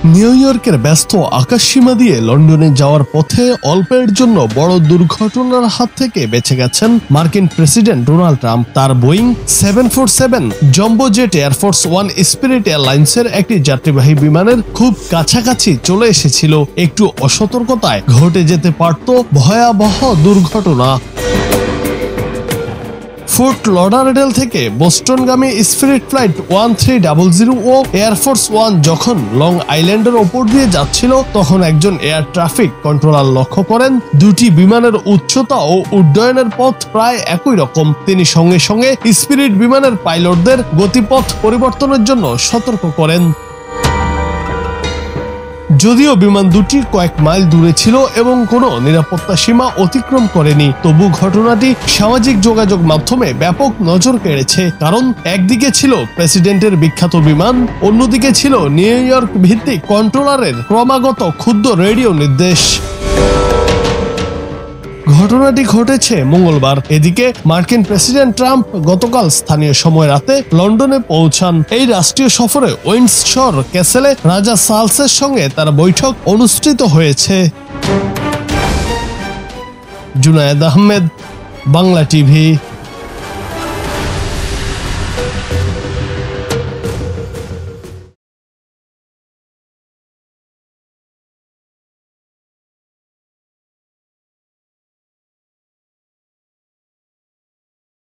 New ইয়র্কের ব্যস্ত আকাশসীমা দিয়ে লন্ডনে যাওয়ার পথে অল্পের জন্য বড় দুর্ঘটনার হাত থেকে বেঁচে গেছেন মার্কিন প্রেসিডেন্ট ডোনাল্ড ট্রাম্প। তার Boeing 747 jumbo jet air force one spirit এয়ারলাইন্সের একটি যাত্রীবাহী বিমানের খুব কাছাকাছি চলে এসেছিল। একটু অসতর্কতায় ঘটে যেতে পারত ভয়াবহ দুর্ঘটনা। ফোর্ট লডারডেল থেকে বোস্টনগামী স্পিরিট ফ্লাইট 1300 ও এয়ারফোর্স ওয়ান যখন লং আইল্যান্ডের ওপর দিয়ে যাচ্ছিল, তখন একজন এয়ার ট্রাফিক কন্ট্রোলার লক্ষ্য করেন দুটি বিমানের উচ্চতা ও উড্ডয়নের পথ প্রায় একই রকম। তিনি সঙ্গে সঙ্গে স্পিরিট বিমানের পাইলটদের গতিপথ পরিবর্তনের জন্য সতর্ক করেন। যদিও বিমান দুটি কয়েক মাইল দূরে ছিল এবং কোনো নিরাপত্তা সীমা অতিক্রম করেনি, তবু ঘটনাটি সামাজিক যোগাযোগ মাধ্যমে ব্যাপক নজর কেড়েছে। কারণ একদিকে ছিল প্রেসিডেন্টের বিখ্যাত বিমান, অন্যদিকে ছিল নিউ ইয়র্ক ভিত্তিক কন্ট্রোলারের ক্রমাগত ক্ষুদ্র রেডিও নির্দেশ। ঘটনাটি ঘটেছে মঙ্গলবার। এদিকে মার্কিন প্রেসিডেন্ট ট্রাম্প গতকাল স্থানীয় সময় রাতে লন্ডনে পৌঁছান। এই রাষ্ট্রীয় সফরে উইন্ডসর ক্যাসেলে রাজা চার্লসের সঙ্গে তার বৈঠক অনুষ্ঠিত হয়েছে। জুনায়েদ আহমেদ, বাংলা টিভি।